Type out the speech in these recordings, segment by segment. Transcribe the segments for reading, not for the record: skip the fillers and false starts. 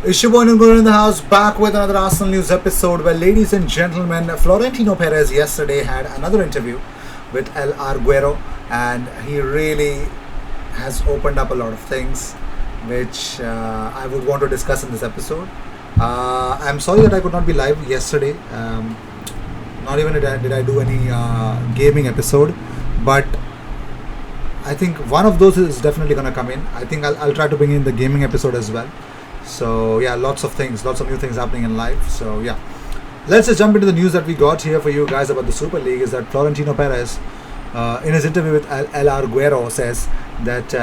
Ishuboy Nungur in the house, back with another Arsenal News episode where, ladies and gentlemen, Florentino Perez yesterday had another interview with El Arguero, and he really has opened up a lot of things which I would want to discuss in this episode. I'm sorry that I could not be live yesterday. Not even did I do any gaming episode, but I think one of those is definitely going to come in. I think I'll try to bring in the gaming episode as well. So yeah, lots of new things happening in life. So yeah, let's just jump into the news that we got here for you guys about the Super League. Is that Florentino Perez, in his interview with El Arguero, says that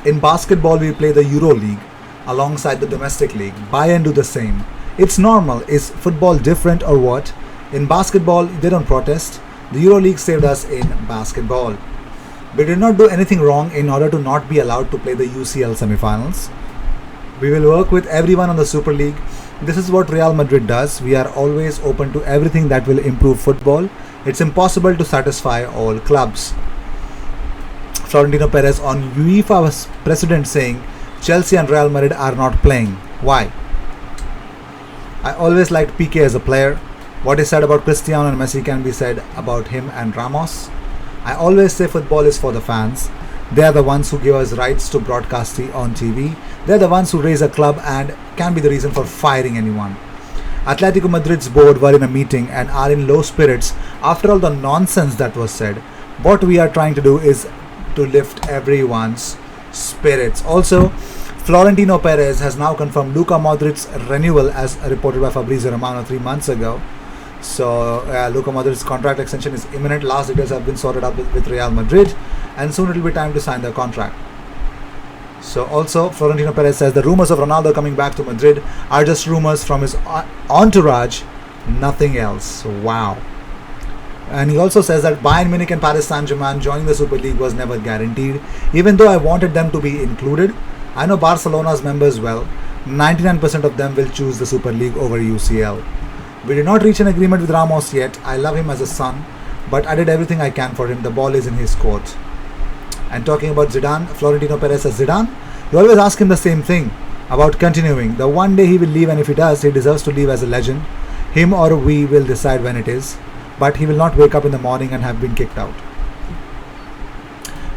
in basketball we play the Euro League alongside the domestic league. Bayern do the same. It's normal. Is football different or what? In basketball they don't protest. The Euro League saved us in basketball. We did not do anything wrong in order to not be allowed to play the UCL semi-finals. We will work with everyone on the Super League. This is what Real Madrid does. We are always open to everything that will improve football. It's impossible to satisfy all clubs. Florentino Perez on UEFA president saying Chelsea and Real Madrid are not playing. Why? I always liked Piqué as a player. What is said about Cristiano and Messi can be said about him and Ramos. I always say football is for the fans. They are the ones who give us rights to broadcast on TV. They're the ones who raise a club and can be the reason for firing anyone. Atletico Madrid's board were in a meeting and are in low spirits after all the nonsense that was said. What we are trying to do is to lift everyone's spirits. Also, Florentino Perez has now confirmed Luka Modric's renewal as reported by Fabrizio Romano 3 months ago. So Luka Modric's contract extension is imminent. Last details have been sorted out with Real Madrid, and soon it will be time to sign the contract. So also Florentino Perez says the rumors of Ronaldo coming back to Madrid are just rumors from his entourage, nothing else. Wow. And he also says that Bayern Munich and Paris Saint-Germain joining the Super League was never guaranteed, even though I wanted them to be included. I know Barcelona's members well. 99% of them will choose the Super League over UCL. We did not reach an agreement with Ramos yet. I love him as a son, but I did everything I can for him. The ball is in his court. And talking about Zidane, Florentino Perez says Zidane, you always ask him the same thing about continuing. The one day he will leave, and if he does, he deserves to leave as a legend. Him or we will decide when it is, but he will not wake up in the morning and have been kicked out.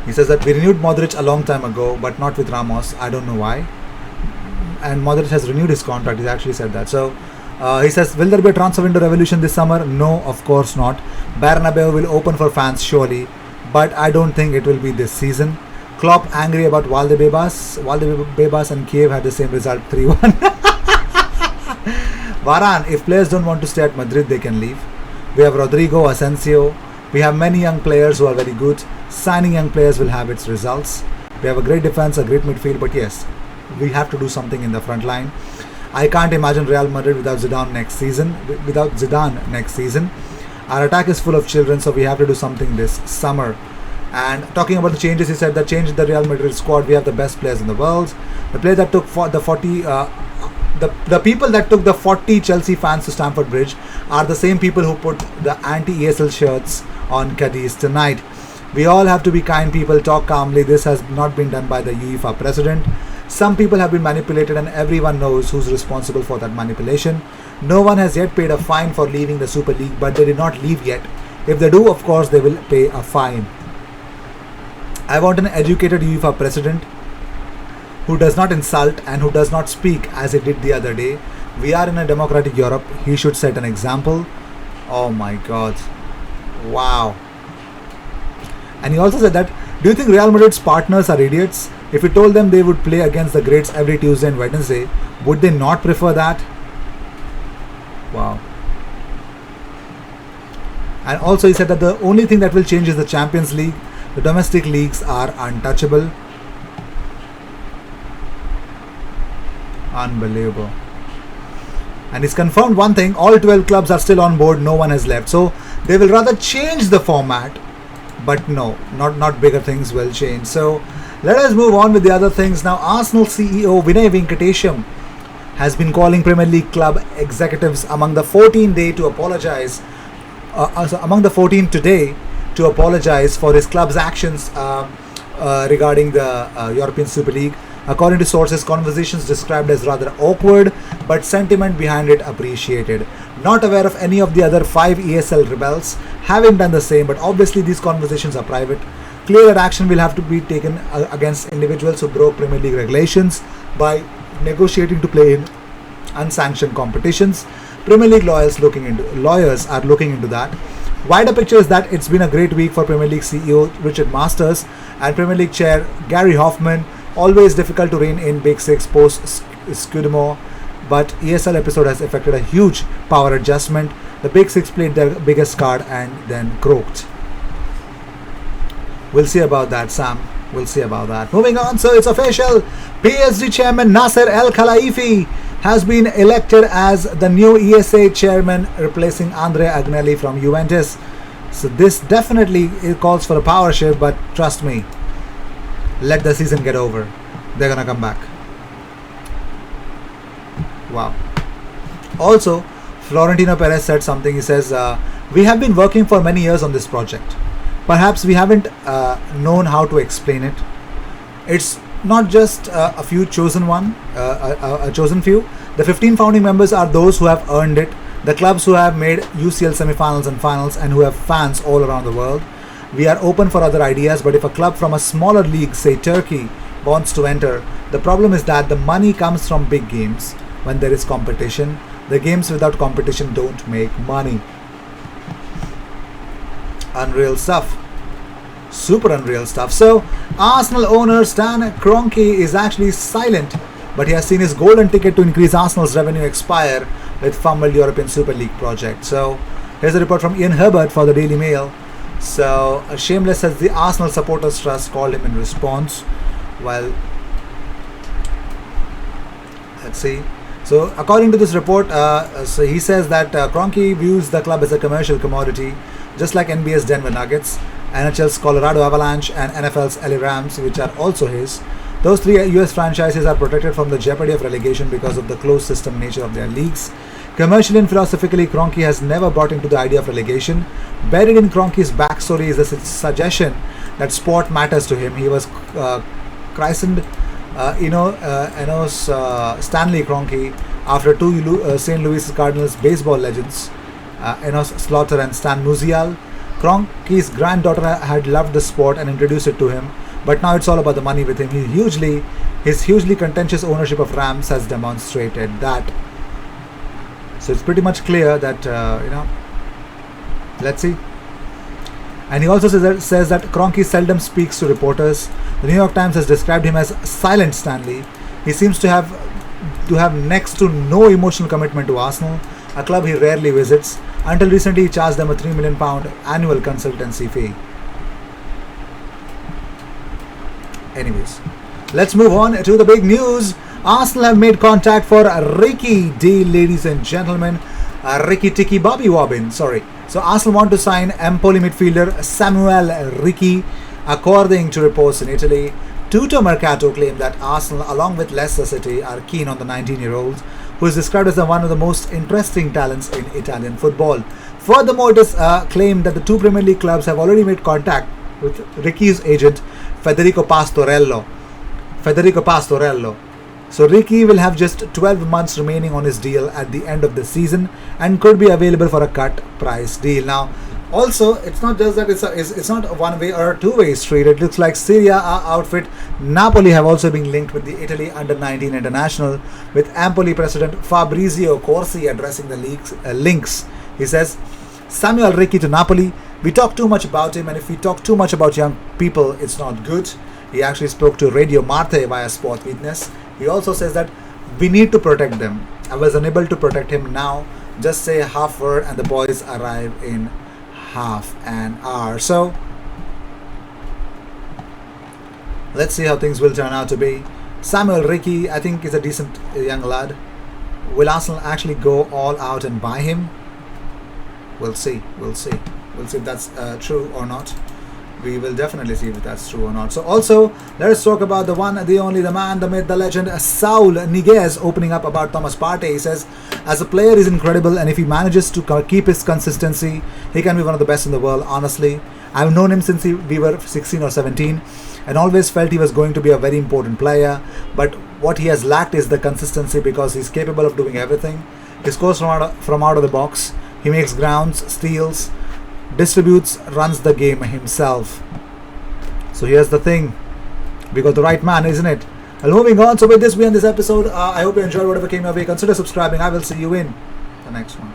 He says that we renewed Modric a long time ago, but not with Ramos. I don't know why. And Modric has renewed his contract. He's actually said that. So he says, will there be a transfer window revolution this summer? No, of course not. Bernabeu will open for fans surely, but I don't think it will be this season. Klopp angry about Valdebebas. Valdebebas and Kiev had the same result, 3-1. Varane, if players don't want to stay at Madrid, they can leave. We have Rodrigo, Asensio. We have many young players who are very good. Signing young players will have its results. We have a great defense, a great midfield, but yes, we have to do something in the front line. I can't imagine Real Madrid without Zidane next season. Our attack is full of children, so we have to do something this summer. And talking about the changes, he said that changed the Real Madrid squad. We have the best players in the world. The player that took the people that took the 40 Chelsea fans to Stamford Bridge are the same people who put the anti-ESL shirts on Cadiz tonight. We all have to be kind people, talk calmly. This has not been done by the UEFA president. Some people have been manipulated, and everyone knows who's responsible for that manipulation. No one has yet paid a fine for leaving the Super League, but they did not leave yet. If they do, of course, they will pay a fine. I want an educated UEFA president who does not insult and who does not speak as he did the other day. We are in a democratic Europe. He should set an example. Oh my God. Wow. And he also said that, do you think Real Madrid's partners are idiots? If we told them they would play against the greats every Tuesday and Wednesday, would they not prefer that? Wow. And also he said that the only thing that will change is the Champions League. The domestic leagues are untouchable. Unbelievable. And he's confirmed one thing, all 12 clubs are still on board, no one has left. So they will rather change the format, but no, not bigger things will change. So let us move on with the other things. Now, Arsenal CEO Vinay Venkatesham has been calling Premier League club executives among the 14 today to apologise for his club's actions regarding the European Super League. According to sources, conversations described as rather awkward, but sentiment behind it appreciated. Not aware of any of the other 5 ESL rebels having done the same, but obviously these conversations are private. Clear that action will have to be taken against individuals who broke Premier League regulations by negotiating to play in unsanctioned competitions. Premier League lawyers are looking into that. Wider picture is that it's been a great week for Premier League CEO Richard Masters and Premier League chair Gary Hoffman. Always difficult to rein in Big Six post Scudamore, but ESL episode has affected a huge power adjustment. The Big Six played their biggest card and then croaked. We'll see about that, Sam. We'll see about that. Moving on, so it's official. PSG chairman Nasser El Khelaifi has been elected as the new ESA chairman, replacing Andrea Agnelli from Juventus. So this definitely calls for a power shift, but trust me, let the season get over. They're gonna come back. Wow. Also, Florentino Perez said something. He says, we have been working for many years on this project. Perhaps we haven't known how to explain it. It's not just a few chosen a chosen few. The 15 founding members are those who have earned it, the clubs who have made UCL semi-finals and finals and who have fans all around the world. We are open for other ideas, but if a club from a smaller league, say Turkey, wants to enter, the problem is that the money comes from big games. When there is competition, the games without competition don't make money. Unreal stuff. Super unreal stuff. So, Arsenal owner Stan Kroenke is actually silent, but he has seen his golden ticket to increase Arsenal's revenue expire with fumbled European Super League project. So, here's a report from Ian Herbert for the Daily Mail. So, Shameless says the Arsenal Supporters Trust called him in response. Well, let's see. So, according to this report, so he says that Kroenke views the club as a commercial commodity, just like NBA's Denver Nuggets, NHL's Colorado Avalanche, and NFL's LA Rams, which are also his. Those 3 US franchises are protected from the jeopardy of relegation because of the closed system nature of their leagues. Commercially and philosophically, Kroenke has never bought into the idea of relegation. Buried in Kroenke's backstory is a suggestion that sport matters to him. He was christened Stanley Kroenke after 2 St. Louis Cardinals baseball legends, Enos Slaughter and Stan Musial. Kroenke's granddaughter had loved the sport and introduced it to him, but now it's all about the money with him. His hugely contentious ownership of Rams has demonstrated that. So it's pretty much clear that, let's see. And he also says that Kroenke seldom speaks to reporters. The New York Times has described him as Silent Stanley. He seems to have next to no emotional commitment to Arsenal, a club he rarely visits. Until recently, he charged them a £3 million annual consultancy fee. Anyways, let's move on to the big news. Arsenal have made contact for Ricky D, ladies and gentlemen. Ricky Tiki Bobby Wobbin, sorry. So Arsenal want to sign Empoli midfielder Samuel Ricky. According to reports in Italy, Tutto Mercato claimed that Arsenal, along with Leicester City, are keen on the 19-year-old, who is described as one of the most interesting talents in Italian football. Furthermore, it is claimed that the 2 Premier League clubs have already made contact with Ricky's agent, Federico Pastorello. So Ricky will have just 12 months remaining on his deal at the end of the season and could be available for a cut price deal. Now, also, it's not just that it's not a one-way or a two-way street. It looks like Serie A outfit Napoli have also been linked with the Italy Under-19 International, with Empoli president Fabrizio Corsi addressing the links. He says, Samuel Ricky to Napoli, we talk too much about him, and if we talk too much about young people, it's not good. He actually spoke to Radio Marte via Sport Witness. He also says that we need to protect them. I was unable to protect him now. Just say a half word and the boys arrive in half an hour. So let's see how things will turn out to be. Samuel Ricky, I think, is a decent young lad. Will Arsenal actually go all out and buy him? We'll see if that's true or not. We will definitely see if that's true or not. So also, let us talk about the one, the only, the man, the myth, the legend, Saul Niguez, opening up about Thomas Partey. He says, as a player, he's incredible, and if he manages to keep his consistency, he can be one of the best in the world. Honestly, I've known him since we were 16 or 17, and always felt he was going to be a very important player. But what he has lacked is the consistency, because he's capable of doing everything. He scores from out of the box. He makes grounds, steals, distributes, runs the game himself. So here's the thing, we got the right man, isn't it? Well, moving on. So with this, we end this episode. I hope you enjoyed whatever came your way. Consider subscribing. I will see you in the next one.